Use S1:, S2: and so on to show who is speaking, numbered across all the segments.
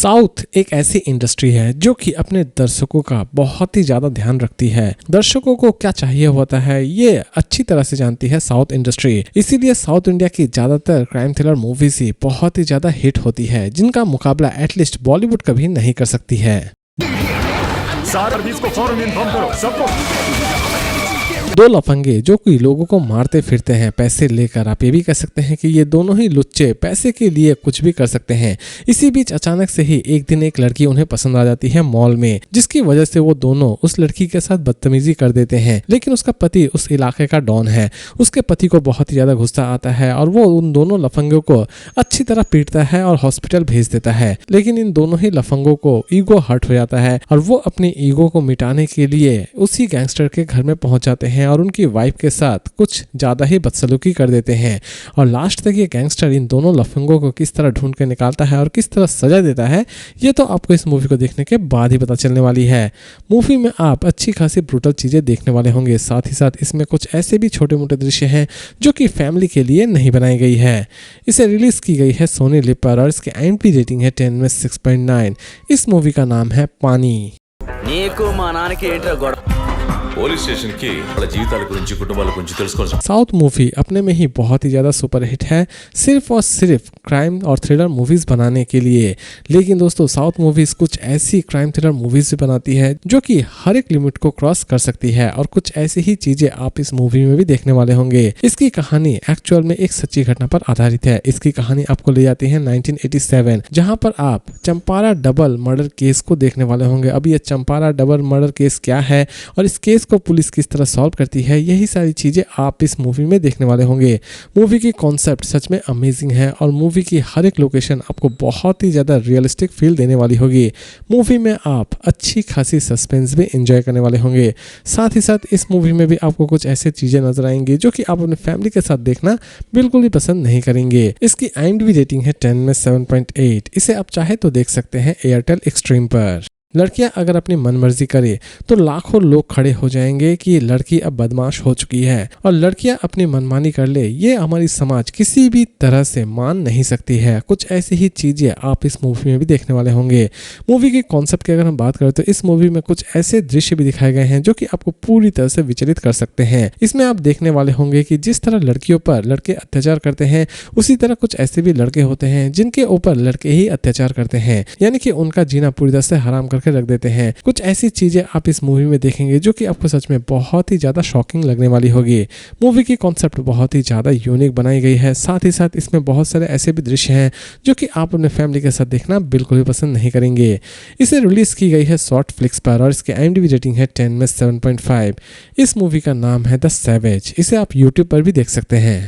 S1: South एक ऐसी industry है जो कि अपने दर्शकों का बहुत ही ज्यादा ध्यान रखती है। दर्शकों को क्या चाहिए होता है ये अच्छी तरह से जानती है साउथ इंडस्ट्री। इसीलिए साउथ इंडिया की ज्यादातर क्राइम थ्रिलर मूवीज ही बहुत ही ज्यादा हिट होती है, जिनका मुकाबला एटलीस्ट बॉलीवुड कभी नहीं कर सकती है। दो लफंगे जो कि लोगों को मारते फिरते हैं पैसे लेकर, आप ये भी कह सकते हैं कि ये दोनों ही लुच्चे पैसे के लिए कुछ भी कर सकते हैं। इसी बीच अचानक से ही एक दिन एक लड़की उन्हें पसंद आ जाती है मॉल में, जिसकी वजह से वो दोनों उस लड़की के साथ बदतमीजी कर देते हैं। लेकिन उसका पति उस इलाके का डॉन है, उसके पति को बहुत ही ज्यादा गुस्सा आता है और वो उन दोनों लफंगों को अच्छी तरह पीटता है और हॉस्पिटल भेज देता है। लेकिन इन दोनों ही लफंगों को ईगो हर्ट हो जाता है और वो अपनी ईगो को मिटाने के लिए उसी गैंगस्टर के घर में पहुंच जाते हैं और उनकी वाइफ के साथ कुछ ज्यादा ही बदसलूकी कर देते हैं। और लास्ट तक ये गैंगस्टर इन दोनों लफंगों को किस तरह ढूंढ के निकालता है और किस तरह सजा देता है, ये तो आपको इस मूवी को देखने के बाद ही पता चलने वाली है। मूवी में आप अच्छी खासी ब्रूटल चीजें देखने वाले होंगे, साथ ही साथ इसमें कुछ ऐसे भी छोटे मोटे दृश्य हैं जो कि फैमिली के लिए नहीं बनाई गई है। इसे रिलीज की गई है सोनी लिव पर और इसकी IMDb रेटिंग है 10 में 6.9। इस मूवी का नाम है पानी।
S2: పోలీస్ స్టేషన్ కి వాళ్ళ జీవితాల గురించి కుటుంబాల గురించి తెలుసుకోవాలి।
S1: साउथ मूवी अपने में ही बहुत ही ज्यादा सुपरहिट है, सिर्फ और सिर्फ क्राइम और थ्रिलर मूवीज बनाने के लिए। लेकिन दोस्तों साउथ मूवीज कुछ ऐसी क्राइम थ्रिलर मूवीज भी बनाती है जो कि हर एक लिमिट को क्रॉस कर सकती है और कुछ ऐसी ही चीजें आप इस मूवी में भी देखने वाले होंगे। इसकी कहानी एक्चुअल में एक सच्ची घटना पर आधारित है। इसकी कहानी आपको ले जाती है 1987, जहां पर आप चंपारा डबल मर्डर केस को देखने वाले होंगे। अब ये चंपारा डबल मर्डर केस क्या है और इस केस को पुलिस किस तरह सॉल्व करती है, यही सारी चीजें आप इस मूवी में देखने वाले होंगे। मूवी की कॉन्सेप्ट सच में अमेजिंग है और मूवी की हर एक लोकेशन आपको बहुत ही ज्यादा रियलिस्टिक फील देने वाली होगी। मूवी में आप अच्छी खासी सस्पेंस भी एंजॉय करने वाले होंगे। साथ ही साथ इस मूवी में भी आपको कुछ ऐसे चीजें नजर आएंगी जो कि आप अपने फैमिली के साथ देखना बिल्कुल भी पसंद नहीं करेंगे। इसकी IMDb रेटिंग है 10 में 7.8। इसे आप चाहे तो देख सकते हैं एयरटेल एक्सट्रीम पर। लड़कियां अगर अपनी मनमर्जी करे तो लाखों लोग खड़े हो जाएंगे कि लड़की अब बदमाश हो चुकी है और लड़कियां अपनी मनमानी कर ले, ये हमारी समाज किसी भी तरह से मान नहीं सकती है। कुछ ऐसी ही चीजें आप इस मूवी में भी देखने वाले होंगे। मूवी के कॉन्सेप्ट की अगर हम बात करें तो इस मूवी में कुछ ऐसे दृश्य भी दिखाए गए हैं जो कि आपको पूरी तरह से विचलित कर सकते हैं। इसमें आप देखने वाले होंगे कि जिस तरह लड़कियों पर लड़के अत्याचार करते हैं, उसी तरह कुछ ऐसे भी लड़के होते हैं जिनके ऊपर लड़के ही अत्याचार करते हैं, यानी कि उनका जीना पूरी तरह से हराम करके रख देते हैं। कुछ ऐसी चीजें आप इस मूवी में देखेंगे जो कि आपको सच में बहुत ही ज्यादा शॉकिंग लगने वाली होगी। मूवी की कॉन्सेप्ट बहुत ही ज्यादा यूनिक बनाई गई है। साथ ही साथ इसमें बहुत सारे ऐसे भी दृश्य हैं जो कि आप अपने फैमिली के साथ देखना बिल्कुल भी पसंद नहीं करेंगे। इसे रिलीज की गई है शॉर्ट फ्लिक्स पर और इसकी IMDb रेटिंग है 10 में 7.5। इस मूवी का नाम है द सैवेज। इसे आप YouTube पर भी देख सकते हैं।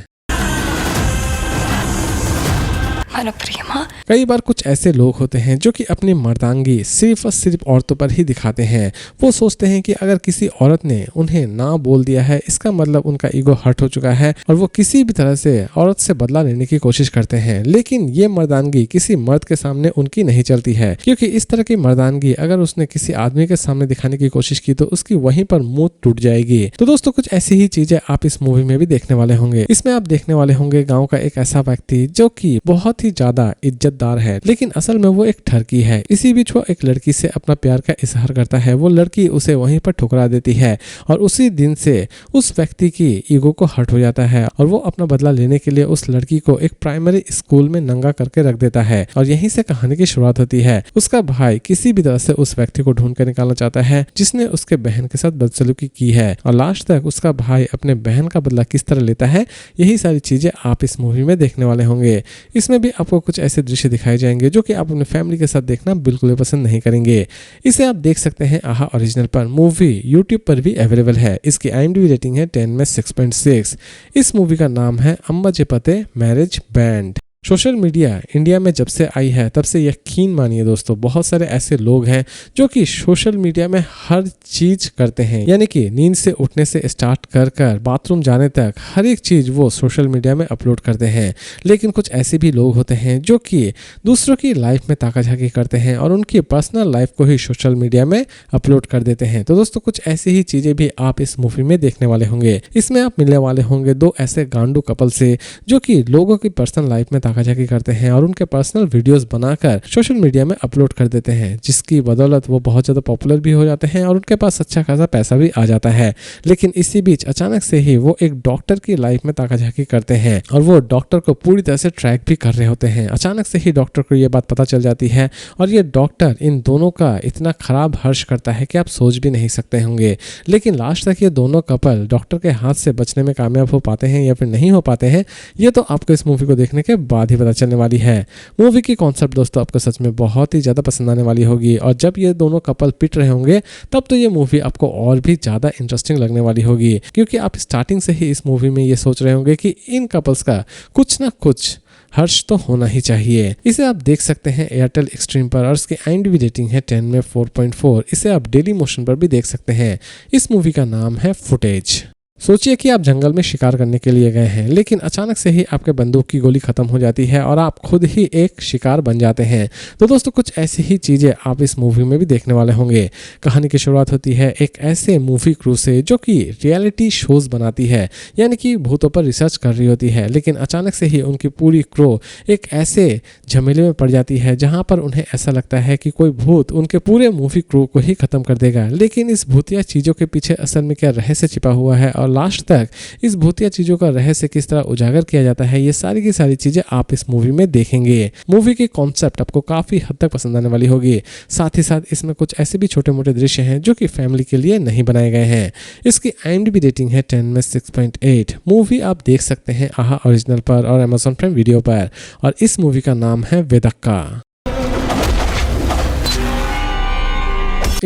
S1: कई बार कुछ ऐसे लोग होते हैं जो कि अपनी मर्दांगी सिर्फ और सिर्फ औरतों पर ही दिखाते हैं। वो सोचते हैं कि अगर किसी औरत ने उन्हें ना बोल दिया है, इसका मतलब उनका ईगो हर्ट हो चुका है और वो किसी भी तरह से औरत से बदला लेने की कोशिश करते हैं। लेकिन ये मर्दानगी किसी मर्द के सामने उनकी नहीं चलती है, क्योंकि इस तरह की मर्दानगी अगर उसने किसी आदमी के सामने दिखाने की कोशिश की तो उसकी वहीं पर मुंह टूट जाएगी। तो दोस्तों कुछ ऐसी ही चीजें आप इस मूवी में भी देखने वाले होंगे। इसमें आप देखने वाले होंगे गाँव का एक ऐसा व्यक्ति जो कि बहुत ही ज्यादा इज्जतदार है, लेकिन असल में वो एक ठरकी है। इसी बीच वो एक लड़की से अपना प्यार का इजहार करता है। वो लड़की उसे वहीं पर ठुकरा देती है और उसी दिन से उस व्यक्ति की ईगो को हर्ट हो जाता है और वो अपना बदला लेने के लिए उस लड़की को एक प्राइमरी स्कूल में नंगा करके रख देता है और यहीं से कहानी की शुरुआत होती है। उसका भाई किसी भी तरह से उस व्यक्ति को ढूंढ कर निकालना चाहता है जिसने उसके बहन के साथ बदसलूकी की है और लास्ट तक उसका भाई अपने बहन का बदला किस तरह लेता है, यही सारी चीजें आप इस मूवी में देखने वाले होंगे। इसमें भी आपको कुछ ऐसे दृश्य दिखाए जाएंगे जो कि आप अपने फैमिली के साथ देखना बिल्कुल भी पसंद नहीं करेंगे। इसे आप देख सकते हैं आहा ओरिजिनल पर। मूवी YouTube पर भी अवेलेबल है। इसकी IMDb रेटिंग है 10 में 6.6। इस मूवी का नाम है अम्मा जेपते marriage band. Social media India में जब से आई है तब से यकीन मानिए दोस्तों, बहुत सारे ऐसे लोग हैं जो कि सोशल मीडिया में हर चीज करते हैं, यानी कि नींद से उठने से स्टार्ट कर बाथरूम जाने तक हर एक चीज वो सोशल मीडिया में अपलोड करते हैं। लेकिन कुछ ऐसे भी लोग होते हैं जो कि दूसरों की लाइफ में ताकाझाकी करते हैं और उनकी पर्सनल लाइफ को ही सोशल मीडिया में अपलोड कर देते हैं। तो दोस्तों कुछ ऐसी ही चीजें भी आप इस मूवी में देखने वाले होंगे। इसमें आप मिलने वाले होंगे दो ऐसे गांडू कपल से जो कि लोगों की पर्सनल लाइफ में ताकाझाकी करते हैं और उनके पर्सनल वीडियोस बनाकर सोशल मीडिया में अपलोड कर देते हैं, जिसकी बदौलत वो बहुत ज़्यादा पॉपुलर भी हो जाते हैं और उनके पास अच्छा खासा पैसा भी आ जाता है। लेकिन इसी बीच अचानक से ही वो एक डॉक्टर की लाइफ में ताकाझाकी करते हैं और वो डॉक्टर को पूरी तरह से ट्रैक भी कर रहे होते हैं। अचानक से ही डॉक्टर को ये बात पता चल जाती है और ये डॉक्टर इन दोनों का इतना खराब हर्ष करता है कि आप सोच भी नहीं सकते होंगे। लेकिन लास्ट तक ये दोनों कपल डॉक्टर के हाथ से बचने में कामयाब हो पाते हैं या फिर नहीं हो पाते हैं, ये तो आपको इस मूवी को देखने के बाद ही पता चलने वाली है। मूवी की कॉन्सेप्ट दोस्तों आपको सच में बहुत ही ज़्यादा पसंद आने वाली होगी और जब ये दोनों कपल पिट रहे होंगे तब तो ये मूवी आपको और भी ज़्यादा इंटरेस्टिंग लगने वाली होगी, क्योंकि आप स्टार्टिंग से ही इस मूवी में ये सोच रहे होंगे कि इन कपल्स का कुछ ना कुछ हर्ष तो होना ही चाहिए। इसे आप देख सकते हैं एयरटेल एक्सट्रीम पर और इसकी IMDb रेटिंग है 10 में 4.4। इसे आप डेली मोशन पर भी देख सकते हैं। इस मूवी का नाम है फुटेज। सोचिए कि आप जंगल में शिकार करने के लिए गए हैं, लेकिन अचानक से ही आपके बंदूक की गोली खत्म हो जाती है और आप खुद ही एक शिकार बन जाते हैं। तो दोस्तों कुछ ऐसी ही चीज़ें आप इस मूवी में भी देखने वाले होंगे। कहानी की शुरुआत होती है एक ऐसे मूवी क्रू से जो कि रियलिटी शोज बनाती है, यानी कि भूतों पर रिसर्च कर रही होती है। लेकिन अचानक से ही उनकी पूरी क्रू एक ऐसे झमेले में पड़ जाती है जहाँ पर उन्हें ऐसा लगता है कि कोई भूत उनके पूरे मूवी क्रू को ही खत्म कर देगा। लेकिन इस भूतिया चीज़ों के पीछे असल में क्या रहस्य छिपा हुआ है और लास्ट तक इस भूतिया चीजों का रहस्य किस तरह उजागर किया जाता है, ये सारी की सारी चीजें आप इस मूवी में देखेंगे। मूवी की कॉन्सेप्ट आपको काफी हद तक पसंद आने वाली होगी। साथ ही साथ इसमें कुछ ऐसे भी छोटे मोटे दृश्य हैं जो कि फैमिली के लिए नहीं बनाए गए हैं। इसकी IMDb रेटिंग है 10 में 6.8। मूवी आप देख सकते हैं आहा ओरिजिनल पर और Amazon प्राइम वीडियो पर और इस मूवी का नाम है वेदक्का।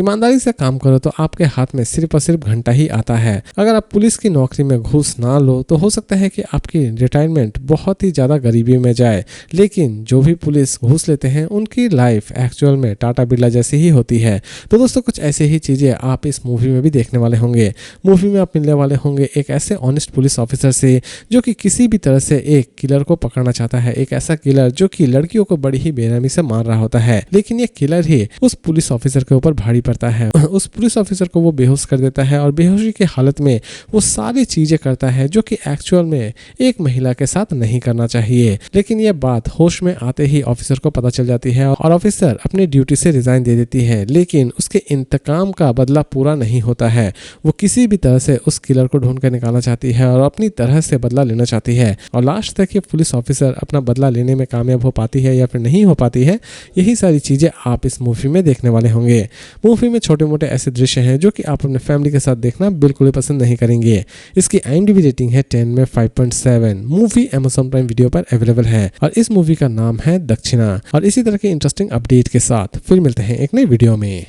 S1: ईमानदारी से काम करो तो आपके हाथ में सिर्फ और सिर्फ घंटा ही आता है। अगर आप पुलिस की नौकरी में घूस ना लो तो हो सकता है कि आपकी रिटायरमेंट बहुत ही ज़्यादा गरीबी में जाए, लेकिन जो भी पुलिस घूस लेते हैं उनकी लाइफ एक्चुअल में टाटा बिरला जैसी ही होती है। तो दोस्तों कुछ ऐसे ही चीज़ें आप इस मूवी में भी देखने वाले होंगे। मूवी में आप मिलने वाले होंगे एक ऐसे ऑनेस्ट पुलिस ऑफिसर से जो कि किसी भी तरह से एक किलर को पकड़ना चाहता है, एक ऐसा किलर जो कि लड़कियों को बड़ी ही बेरहमी से मार रहा होता है। लेकिन ये किलर ही उस पुलिस ऑफिसर के ऊपर भारी पड़ता है। उस पुलिस ऑफिसर को वो बेहोश कर देता है और बेहोशी की हालत में वो सारी चीजें करता है जो कि एक्चुअल में एक महिला के साथ नहीं करना चाहिए। लेकिन ये बात होश में आते ही ऑफिसर को पता चल जाती है और ऑफिसर अपनी ड्यूटी से रिजाइन दे देती है। लेकिन उसके इंतकाम का बदला पूरा नहीं होता है। वो किसी भी तरह से उस किलर को ढूंढ कर निकालना चाहती है और अपनी तरह से बदला लेना चाहती है और लास्ट तक ये पुलिस ऑफिसर अपना बदला लेने में कामयाब हो पाती है या फिर नहीं हो पाती है। यही सारी चीजें आप इस मूवी में देखने वाले होंगे। मूवी में छोटे मोटे ऐसे दृश्य हैं जो कि आप अपने फैमिली के साथ देखना बिल्कुल भी पसंद नहीं करेंगे। इसकी IMDb रेटिंग है 10 में 5.7। मूवी Amazon प्राइम वीडियो पर अवेलेबल है और इस मूवी का नाम है दक्षिणा। और इसी तरह के इंटरेस्टिंग अपडेट के साथ फिर मिलते हैं एक नई वीडियो में।